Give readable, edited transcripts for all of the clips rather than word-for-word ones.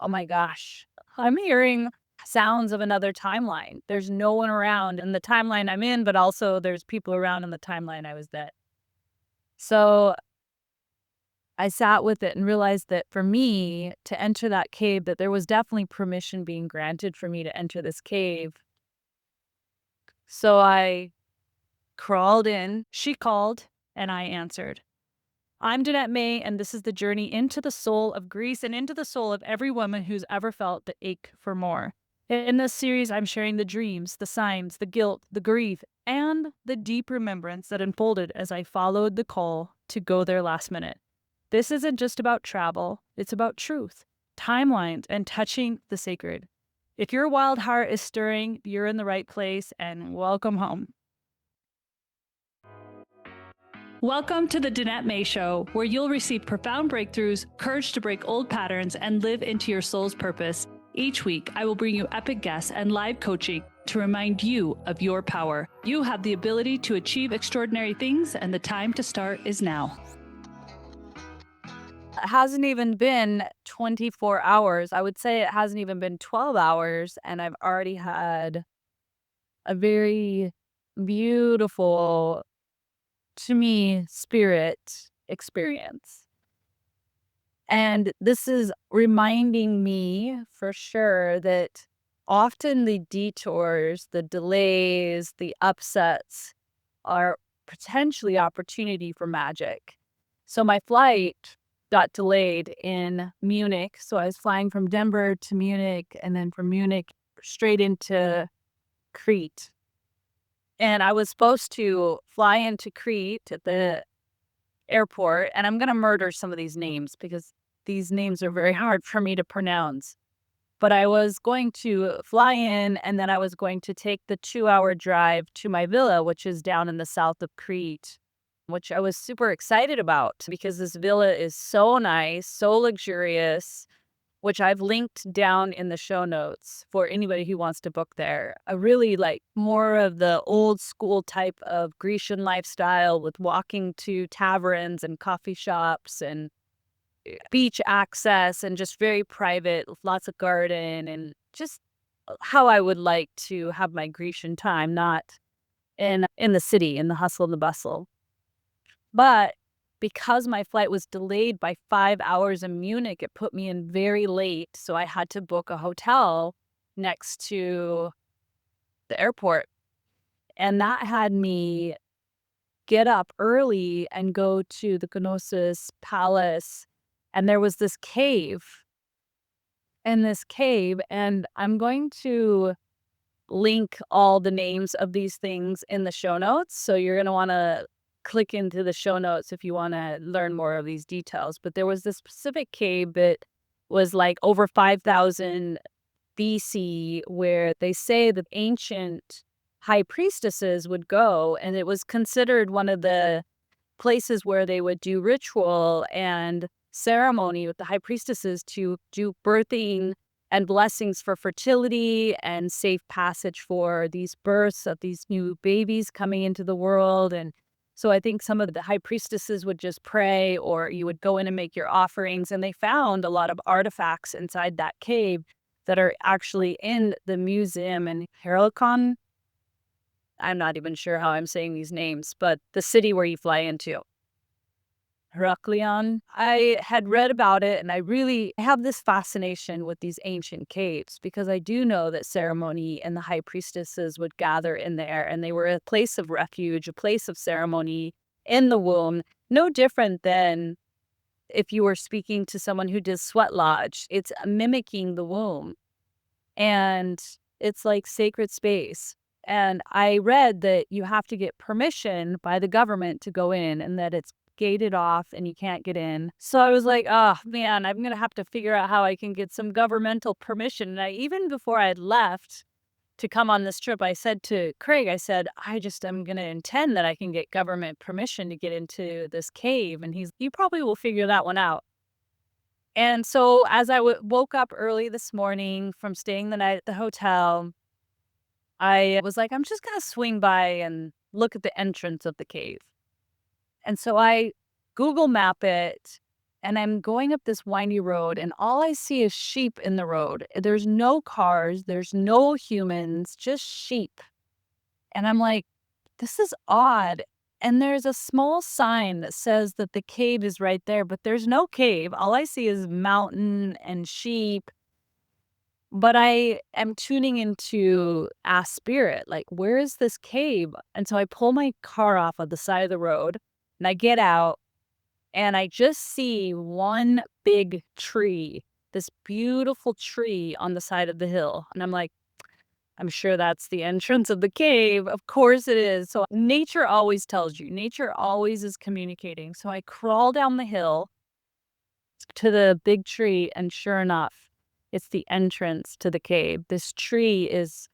oh my gosh, I'm hearing sounds of another timeline. There's no one around in the timeline I'm in, but also there's people around in the timeline I was at. So I sat with it and realized that for me to enter that cave, that there was definitely permission being granted for me to enter this cave. So I crawled in. She called and I answered. I'm Danette May, and this is the journey into the soul of Greece and into the soul of every woman who's ever felt the ache for more. In this series, I'm sharing the dreams, the signs, the guilt, the grief, and the deep remembrance that unfolded as I followed the call to go there last minute. This isn't just about travel, it's about truth, timelines, and touching the sacred. If your wild heart is stirring, you're in the right place, and welcome home. Welcome to the Danette May Show, where you'll receive profound breakthroughs, courage to break old patterns, and live into your soul's purpose. Each week, I will bring you epic guests and live coaching to remind you of your power. You have the ability to achieve extraordinary things, and the time to start is now. It hasn't even been 24 hours. I would say it hasn't even been 12 hours, and I've already had a very beautiful, to me, spirit experience. And this is reminding me for sure that often the detours, the delays, the upsets are potentially opportunity for magic. So my flight got delayed in Munich. So I was flying from Denver to Munich and then from Munich straight into Crete. And I was supposed to fly into Crete at the airport, and I'm going to murder some of these names because these names are very hard for me to pronounce. But I was going to fly in, and then I was going to take the 2-hour drive to my villa, which is down in the south of Crete, which I was super excited about because this villa is so nice, so luxurious, which I've linked down in the show notes for anybody who wants to book there. I really like more of the old school type of Grecian lifestyle with walking to taverns and coffee shops and beach access and just very private, with lots of garden and just how I would like to have my Grecian time, not in the city, in the hustle and the bustle. But because my flight was delayed by 5 hours in Munich, it put me in very late, so I had to book a hotel next to the airport, and that had me get up early and go to the Knossos Palace, and there was this cave and I'm going to link all the names of these things in the show notes, so you're gonna wanna click into the show notes if you wanna learn more of these details. But there was this specific cave that was, like, over 5,000 BC where they say the ancient high priestesses would go, and it was considered one of the places where they would do ritual and ceremony with the high priestesses to do birthing and blessings for fertility and safe passage for these births of these new babies coming into the world. And so I think some of the high priestesses would just pray, or you would go in and make your offerings. And they found a lot of artifacts inside that cave that are actually in the museum in Heraklion. I'm not even sure how I'm saying these names, but the city where you fly into. Heraklion. I had read about it, and I really have this fascination with these ancient caves because I do know that ceremony and the high priestesses would gather in there, and they were a place of refuge, a place of ceremony in the womb, no different than if you were speaking to someone who does sweat lodge. It's mimicking the womb, and it's like sacred space. And I read that you have to get permission by the government to go in and that it's gated off and you can't get in. So I was like, oh man, I'm going to have to figure out how I can get some governmental permission. And even before I had left to come on this trip, I said to Craig, I said, I'm going to intend that I can get government permission to get into this cave. And you probably will figure that one out. And so as I woke up early this morning from staying the night at the hotel, I was like, I'm just going to swing by and look at the entrance of the cave. And so I Google map it, and I'm going up this windy road, and all I see is sheep in the road. There's no cars, there's no humans, just sheep. And I'm like, this is odd. And there's a small sign that says that the cave is right there, but there's no cave. All I see is mountain and sheep. But I am tuning into ask spirit, like, where is this cave? And so I pull my car off of the side of the road and I get out and I just see one big tree, this beautiful tree on the side of the hill. And I'm like, I'm sure that's the entrance of the cave. Of course it is. So nature always tells you, nature always is communicating. So I crawl down the hill to the big tree, and sure enough, it's the entrance to the cave. This tree is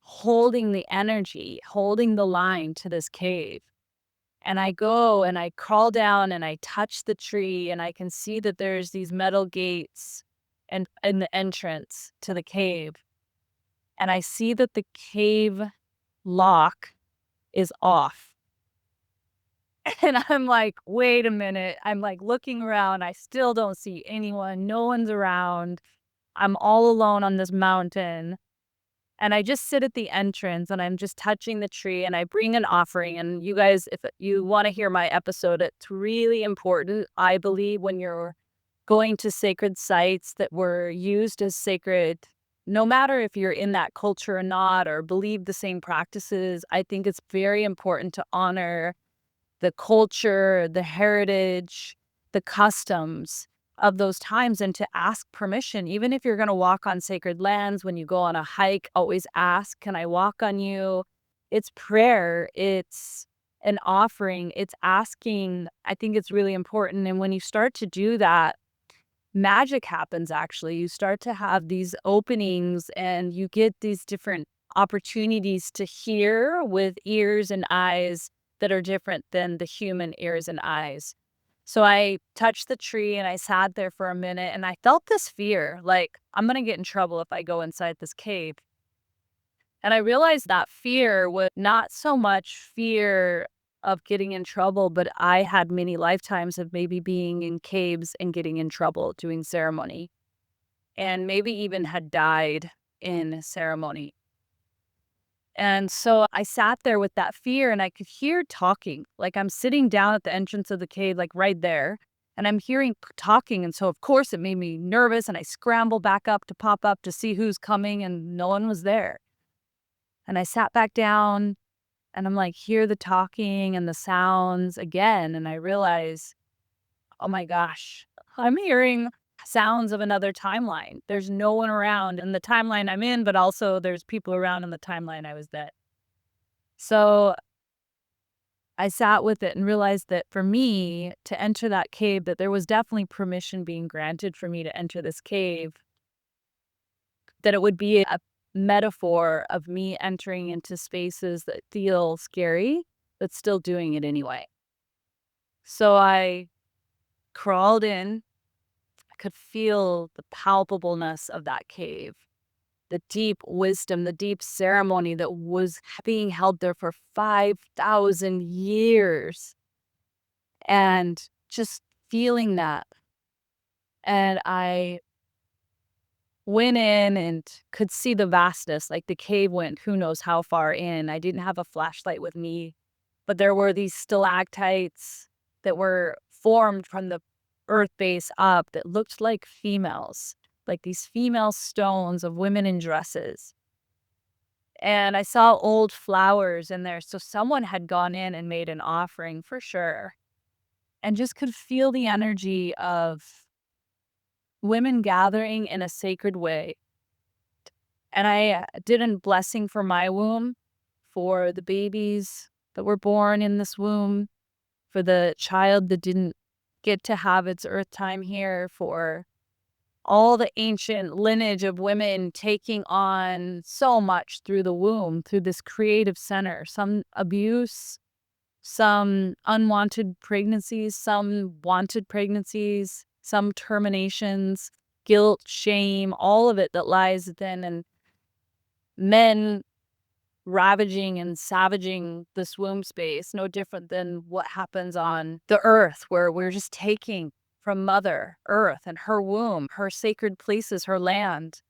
holding the energy, holding the line to this cave. And I go and I crawl down and I touch the tree, and I can see that there's these metal gates and in the entrance to the cave. And I see that the cave lock is off. And I'm like, wait a minute. I'm like looking around. I still don't see anyone. No one's around. I'm all alone on this mountain. And I just sit at the entrance and I'm just touching the tree and I bring an offering. And you guys, if you want to hear my episode, it's really important, I believe, when you're going to sacred sites that were used as sacred, no matter if you're in that culture or not, or believe the same practices, I think it's very important to honor the culture, the heritage, the customs of those times, and to ask permission. Even if you're going to walk on sacred lands, when you go on a hike, always ask, can I walk on you? It's prayer. It's an offering. It's asking. I think it's really important. And when you start to do that, magic happens actually. You start to have these openings and you get these different opportunities to hear with ears and eyes that are different than the human ears and eyes. So I touched the tree and I sat there for a minute and I felt this fear, like, I'm going to get in trouble if I go inside this cave. And I realized that fear was not so much fear of getting in trouble, but I had many lifetimes of maybe being in caves and getting in trouble doing ceremony, and maybe even had died in ceremony. And so I sat there with that fear and I could hear talking. Like, I'm sitting down at the entrance of the cave, like right there, and I'm hearing talking. And so, of course, it made me nervous. And I scramble back up to pop up to see who's coming, and no one was there. And I sat back down and I'm like, hear the talking and the sounds again. And I realize, oh my gosh, I'm hearing sounds of another timeline. There's no one around in the timeline I'm in, but also there's people around in the timeline I was at. So I sat with it and realized that for me to enter that cave, that there was definitely permission being granted for me to enter this cave, that it would be a metaphor of me entering into spaces that feel scary, but still doing it anyway. So I crawled in. I could feel the palpableness of that cave, the deep wisdom, the deep ceremony that was being held there for 5,000 years. And just feeling that. And I went in and could see the vastness, like the cave went who knows how far in. I didn't have a flashlight with me, but there were these stalactites that were formed from the earth base up that looked like females, like these female stones of women in dresses. And I saw old flowers in there. So someone had gone in and made an offering for sure, and just could feel the energy of women gathering in a sacred way. And I did a blessing for my womb, for the babies that were born in this womb, for the child that didn't get to have its earth time here, for all the ancient lineage of women taking on so much through the womb, through this creative center, some abuse, some unwanted pregnancies, some wanted pregnancies, some terminations, guilt, shame, all of it that lies within, and men ravaging and savaging this womb space, no different than what happens on the earth, where we're just taking from Mother Earth and her womb, her sacred places, her land.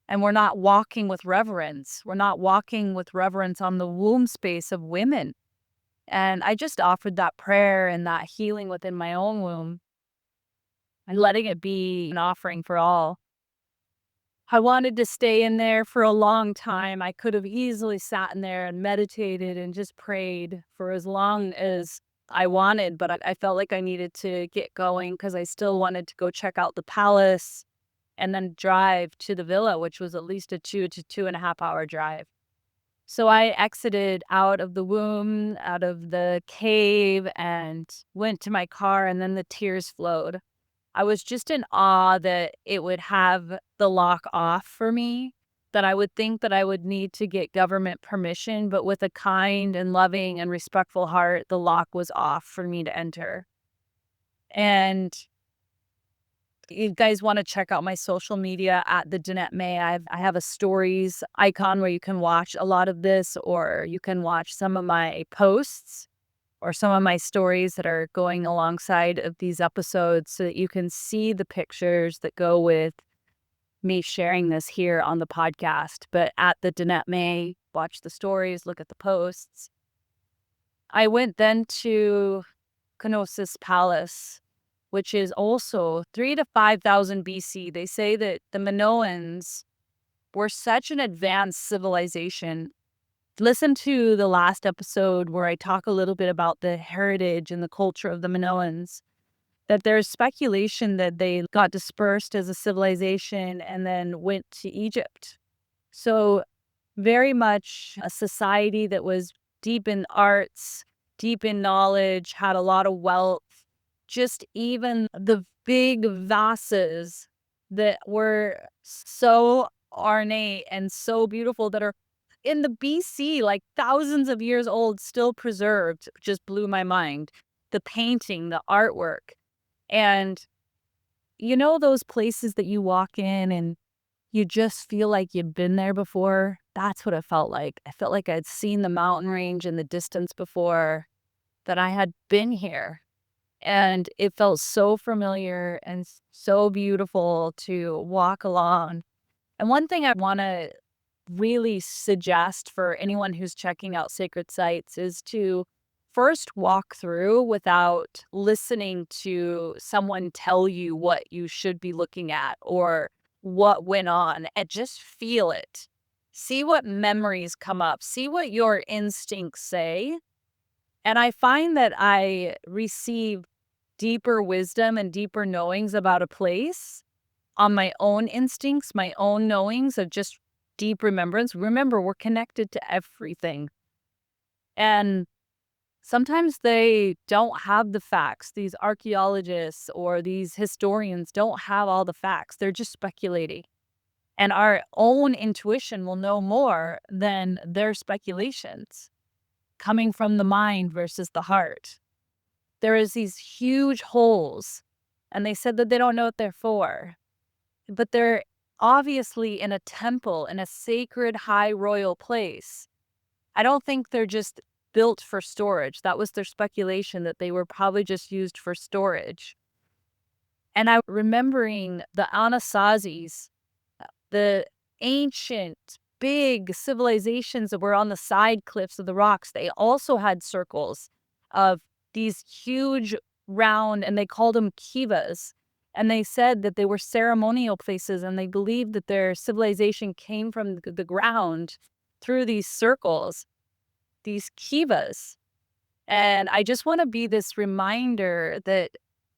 And we're not walking with reverence. We're not walking with reverence on the womb space of women. And I just offered that prayer and that healing within my own womb and letting it be an offering for all. I wanted to stay in there for a long time. I could have easily sat in there and meditated and just prayed for as long as I wanted, but I felt like I needed to get going because I still wanted to go check out the palace and then drive to the villa, which was at least a 2 to 2.5 hour drive. So I exited out of the womb, out of the cave, and went to my car, and then the tears flowed. I was just in awe that it would have the lock off for me, that I would think that I would need to get government permission, but with a kind and loving and respectful heart, the lock was off for me to enter. And you guys want to check out my social media at the Danette May. I have a stories icon where you can watch a lot of this, or you can watch some of my posts or some of my stories that are going alongside of these episodes so that you can see the pictures that go with me sharing this here on the podcast. But at the Danette May, watch the stories, look at the posts. I went then to Knossos Palace, which is also 3 to 5,000 BC. They say that the Minoans were such an advanced civilization. Listen to the last episode where I talk a little bit about the heritage and the culture of the Minoans, that there's speculation that they got dispersed as a civilization and then went to Egypt. So very much a society that was deep in arts, deep in knowledge, had a lot of wealth. Just even the big vases that were so ornate and so beautiful that are in the BC, like thousands of years old, still preserved, just blew my mind. The painting, the artwork. And you know those places that you walk in and you just feel like you've been there before? That's what it felt like. I felt like I'd seen the mountain range in the distance before, that I had been here. And it felt so familiar and so beautiful to walk along. And one thing I want to really suggest for anyone who's checking out sacred sites is to first walk through without listening to someone tell you what you should be looking at or what went on, and just feel it. See what memories come up, see what your instincts say. And I find that I receive deeper wisdom and deeper knowings about a place on my own instincts, my own knowings of just deep remembrance. Remember, we're connected to everything. And sometimes they don't have the facts. These archaeologists or these historians don't have all the facts. They're just speculating. And our own intuition will know more than their speculations coming from the mind versus the heart. There is these huge holes, and they said that they don't know what they're for, but they're obviously in a temple, in a sacred high royal place. I don't think they're just built for storage. That was their speculation, that they were probably just used for storage. And I'm remembering the Anasazis, the ancient big civilizations that were on the side cliffs of the rocks. They also had circles of these huge round, and they called them kivas. And they said that they were ceremonial places, and they believed that their civilization came from the ground through these circles, these kivas. And I just want to be this reminder that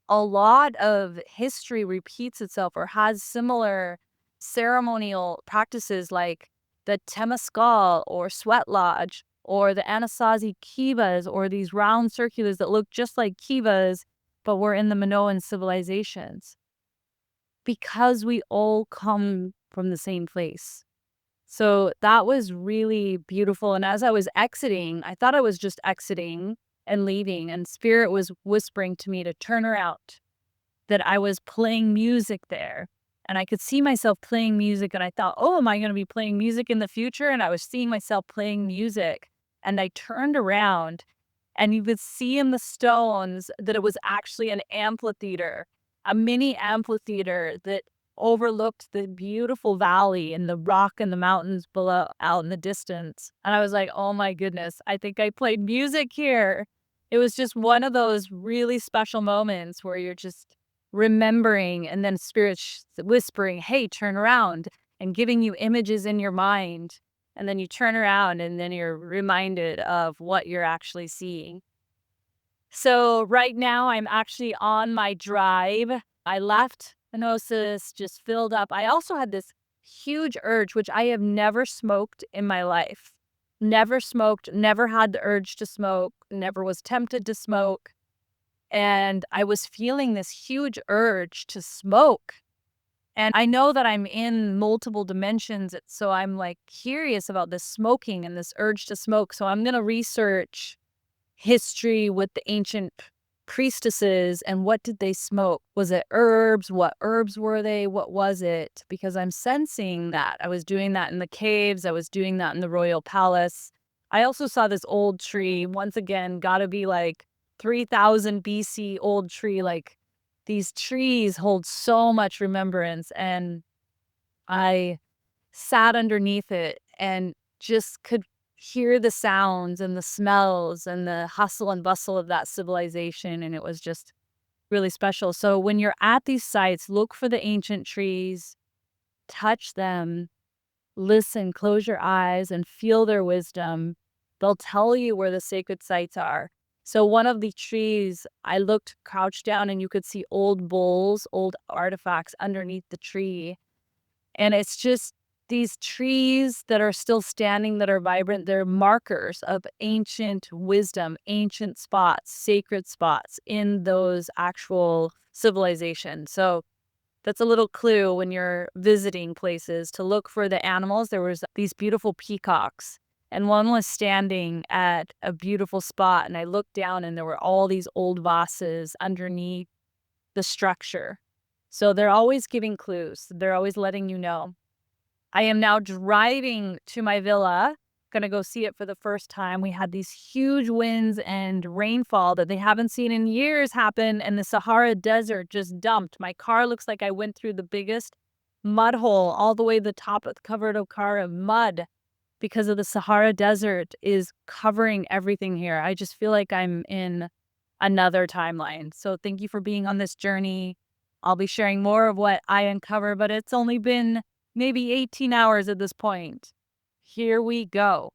a lot of history repeats itself or has similar ceremonial practices like the Temescal or Sweat Lodge or the Anasazi kivas, or these round circulars that look just like kivas, but were in the Minoan civilizations. Because we all come from the same place. So that was really beautiful. And as I was exiting, I thought I was just exiting and leaving, and Spirit was whispering to me to turn around, that I was playing music there. And I could see myself playing music, and I thought, oh, am I going to be playing music in the future? And I was seeing myself playing music, and I turned around, And you could see in the stones that it was actually an amphitheater, a mini amphitheater that overlooked the beautiful valley and the rock and the mountains below out in the distance. And I was like, oh my goodness, I think I played music here. It was just one of those really special moments where you're just remembering, and then spirit whispering, hey, turn around, and giving you images in your mind. And then you turn around and then you're reminded of what you're actually seeing. So right now I'm actually on my drive. I left Knossos, just filled up. I also had this huge urge, which I have never smoked in my life. Never smoked, never had the urge to smoke, never was tempted to smoke. And I was feeling this huge urge to smoke. And I know that I'm in multiple dimensions, so I'm like curious about this smoking and this urge to smoke. So I'm going to research history with the ancient priestesses and what did they smoke? Was it herbs? What herbs were they? What was it? Because I'm sensing that. I was doing that in the caves. I was doing that in the royal palace. I also saw this old tree. Once again, gotta be like 3000 BC old tree. Like these trees hold so much remembrance. And I sat underneath it and just could hear the sounds and the smells and the hustle and bustle of that civilization. And it was just really special. So when you're at these sites, look for the ancient trees, touch them, listen, close your eyes and feel their wisdom. They'll tell you where the sacred sites are. So one of the trees, I looked, crouched down, and you could see old bowls, old artifacts underneath the tree. And it's just these trees that are still standing, that are vibrant. They're markers of ancient wisdom, ancient spots, sacred spots in those actual civilizations. So that's a little clue when you're visiting places to look for the animals. There was these beautiful peacocks, and one was standing at a beautiful spot. And I looked down, and there were all these old vases underneath the structure. So they're always giving clues. They're always letting you know. I am now driving to my villa, gonna go see it for the first time. We had these huge winds and rainfall that they haven't seen in years happen, and the Sahara Desert just dumped. My car looks like I went through the biggest mud hole all the way to the top of the covered of car of mud because of the Sahara Desert is covering everything here. I just feel like I'm in another timeline. So thank you for being on this journey. I'll be sharing more of what I uncover, but it's only been maybe 18 hours at this point. Here we go.